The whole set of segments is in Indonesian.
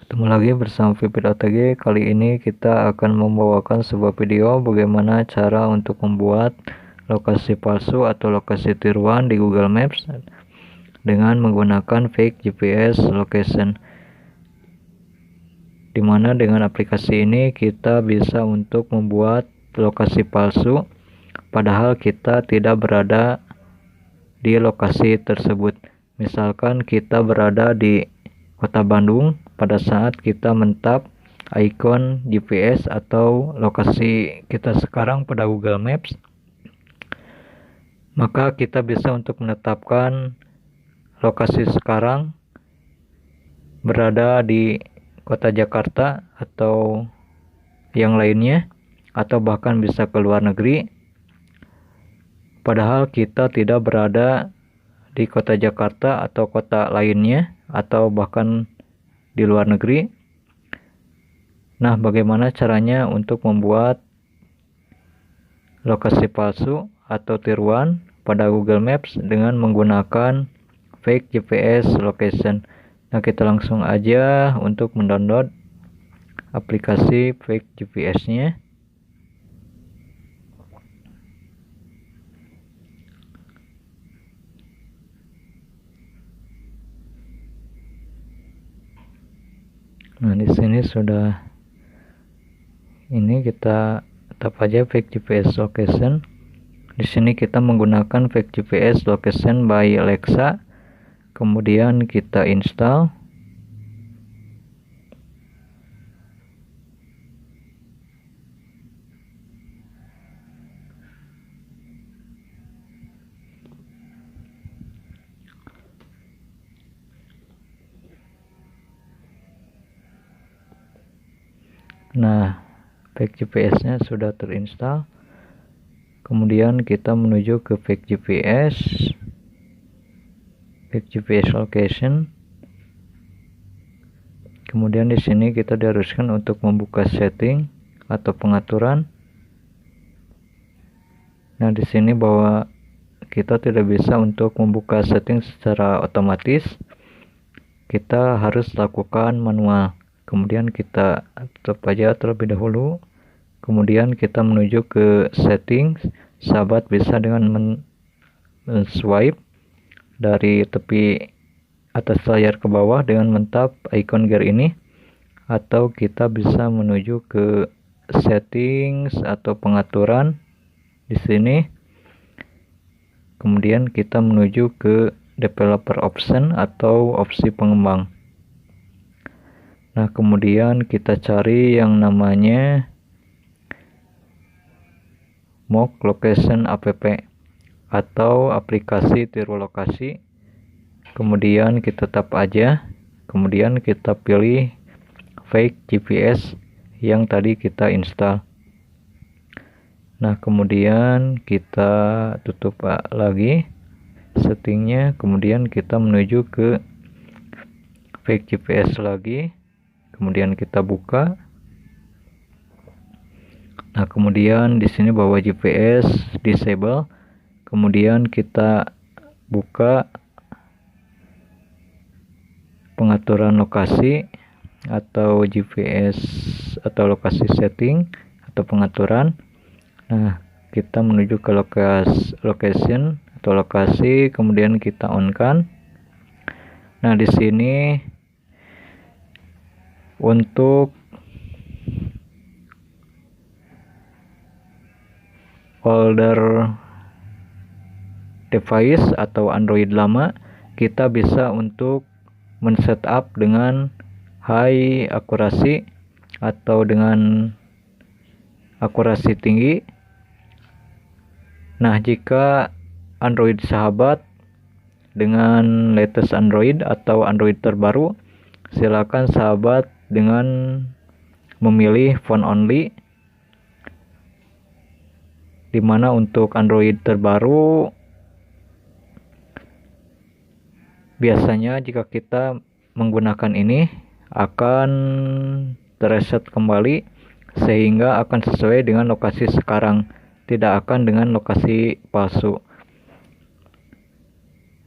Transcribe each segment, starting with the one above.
Ketemu lagi bersama Vipit OTG. Kali ini kita akan membawakan sebuah video bagaimana cara untuk membuat lokasi palsu atau lokasi tiruan di Google Maps dengan menggunakan fake GPS location. Dimana dengan aplikasi ini kita bisa untuk membuat lokasi palsu padahal kita tidak berada di lokasi tersebut. Misalkan kita berada di Kota Bandung, pada saat kita mentap ikon GPS atau lokasi kita sekarang pada Google Maps, maka kita bisa untuk menetapkan lokasi sekarang berada di Kota Jakarta atau yang lainnya, atau bahkan bisa ke luar negeri, padahal kita tidak berada di Kota Jakarta atau kota lainnya, atau bahkan di luar negeri. Nah, bagaimana caranya untuk membuat lokasi palsu atau tiruan pada Google Maps dengan menggunakan fake GPS location? Nah, kita langsung aja untuk mendownload aplikasi fake GPS-nya. Nah, di sini sudah, ini kita tap aja fake GPS location. Di sini kita menggunakan fake GPS location by Alexa. Kemudian kita install. Nah, fake GPS-nya sudah terinstall. Kemudian kita menuju ke fake GPS location. Kemudian di sini kita diharuskan untuk membuka setting atau pengaturan. Nah, di sini bahwa kita tidak bisa untuk membuka setting secara otomatis, kita harus lakukan manual. Kemudian kita tutup aja terlebih dahulu. Kemudian kita menuju ke settings. Sahabat bisa dengan men-swipe dari tepi atas layar ke bawah dengan mentap icon gear ini, atau kita bisa menuju ke settings atau pengaturan di sini. Kemudian kita menuju ke developer option atau opsi pengembang. Nah, kemudian kita cari yang namanya mock location app atau aplikasi tiru lokasi. Kemudian kita tap aja. Kemudian kita pilih fake GPS yang tadi kita install. Nah, kemudian kita tutup lagi settingnya. Kemudian kita menuju ke fake GPS lagi. Kemudian kita buka. Nah, kemudian di sini bahwa GPS disable. Kemudian kita buka pengaturan lokasi atau GPS atau lokasi setting atau pengaturan. Nah, kita menuju ke location atau lokasi, kemudian kita on kan. Nah, di sini untuk older device atau Android lama, kita bisa untuk men-setup dengan high akurasi atau dengan akurasi tinggi. Nah, jika Android sahabat dengan latest Android atau Android terbaru, silakan sahabat dengan memilih phone only, dimana untuk Android terbaru biasanya jika kita menggunakan ini akan tereset kembali sehingga akan sesuai dengan lokasi sekarang, tidak akan dengan lokasi palsu.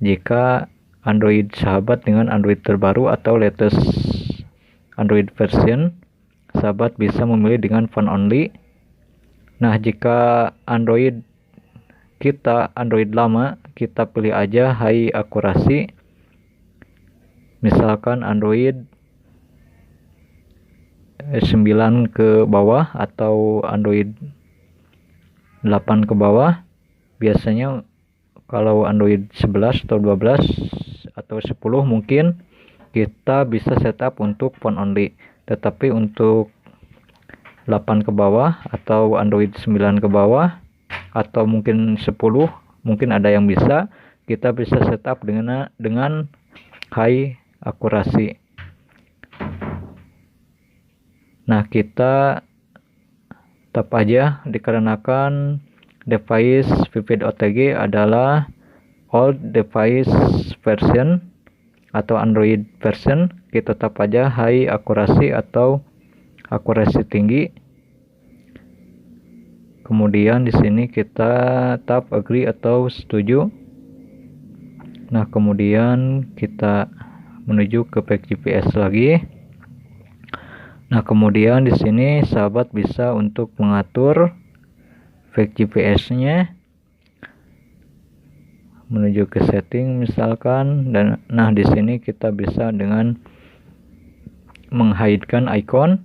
Jika Android sahabat dengan Android terbaru atau latest Android version, sahabat bisa memilih dengan phone only. Nah, jika Android lama, kita pilih aja high accuracy. Misalkan Android 9 ke bawah atau Android 8 ke bawah. Biasanya kalau Android 11 atau 12 atau 10 mungkin kita bisa setup untuk phone only. Tetapi untuk 8 ke bawah atau Android 9 ke bawah atau mungkin 10, mungkin ada yang bisa, kita bisa setup dengan high accuracy. Nah, kita tap aja dikarenakan device Vivid OTG adalah old device version atau Android version. Kita tap aja high accuracy atau akurasi tinggi. Kemudian di sini kita tap agree atau setuju. Nah, kemudian kita menuju ke pack GPS lagi. Nah, kemudian di sini sahabat bisa untuk mengatur pack GPS-nya menuju ke setting misalkan, dan nah di sini kita bisa dengan meng-hide-kan icon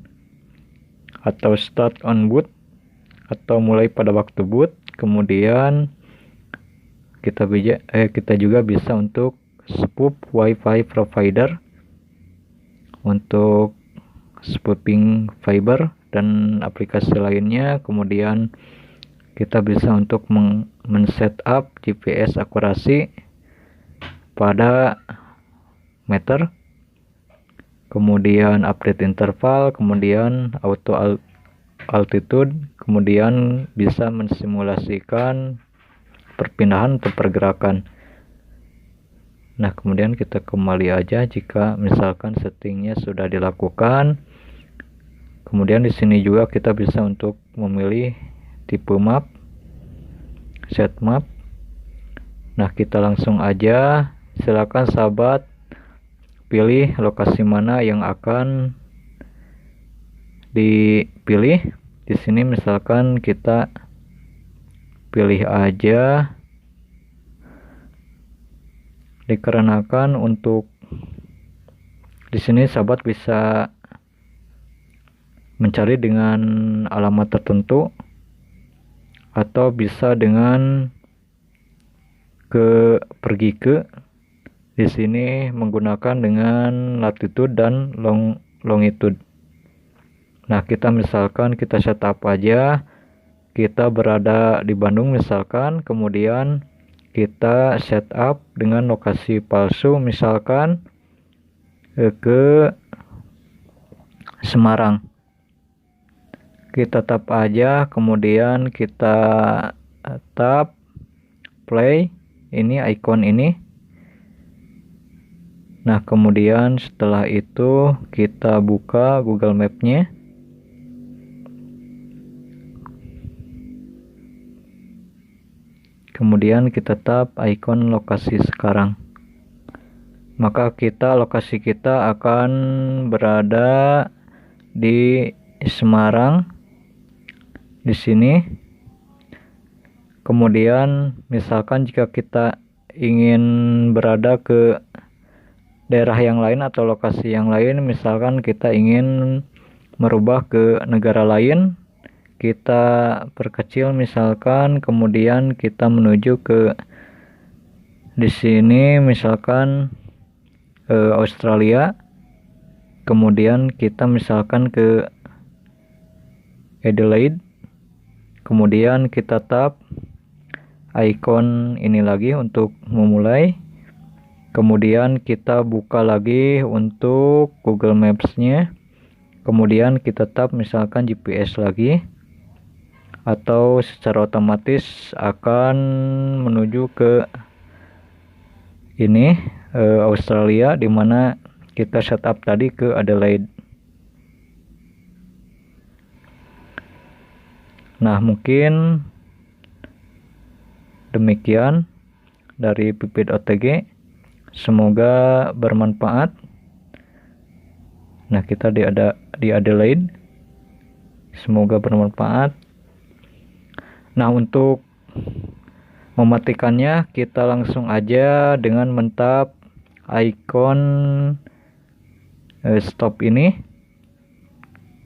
atau start on boot atau mulai pada waktu boot. Kemudian kita juga bisa untuk spoof WiFi provider untuk spoofing fiber dan aplikasi lainnya. Kemudian kita bisa untuk men-setup GPS akurasi pada meter, kemudian update interval, kemudian auto altitude, kemudian bisa mensimulasikan perpindahan atau pergerakan. Nah, kemudian kita kembali aja jika misalkan settingnya sudah dilakukan. Kemudian di sini juga kita bisa untuk memilih tipe map, set map. Nah, kita langsung aja, silakan sahabat pilih lokasi mana yang akan dipilih. Di sini misalkan kita pilih aja, dikarenakan untuk di sini sahabat bisa mencari dengan alamat tertentu atau bisa dengan pergi ke di sini menggunakan dengan latitude dan longitude. Nah, kita misalkan kita setup aja kita berada di Bandung misalkan, kemudian kita setup dengan lokasi palsu misalkan ke Semarang. Kita tap aja, kemudian kita tap play ini icon ini. Nah, kemudian setelah itu kita buka Google Map-nya. Kemudian kita tap icon lokasi sekarang. Maka lokasi kita akan berada di Semarang di sini. Kemudian misalkan jika kita ingin berada ke daerah yang lain atau lokasi yang lain, misalkan kita ingin merubah ke negara lain, kita perkecil misalkan, kemudian kita menuju ke di sini misalkan Australia, kemudian kita misalkan ke Adelaide, kemudian kita tap icon ini lagi untuk memulai, kemudian kita buka lagi untuk Google Maps-nya, kemudian kita tap misalkan GPS lagi, atau secara otomatis akan menuju ke ini Australia, dimana kita setup tadi ke Adelaide. Nah, mungkin demikian dari Vivid OTG, semoga bermanfaat. Nah, kita di Adelaide. Semoga bermanfaat. Nah, untuk mematikannya kita langsung aja dengan mentap icon stop ini,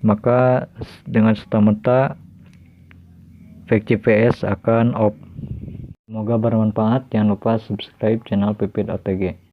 maka dengan serta-merta fake GPS akan off. Semoga bermanfaat. Jangan lupa subscribe channel Pipit OTG.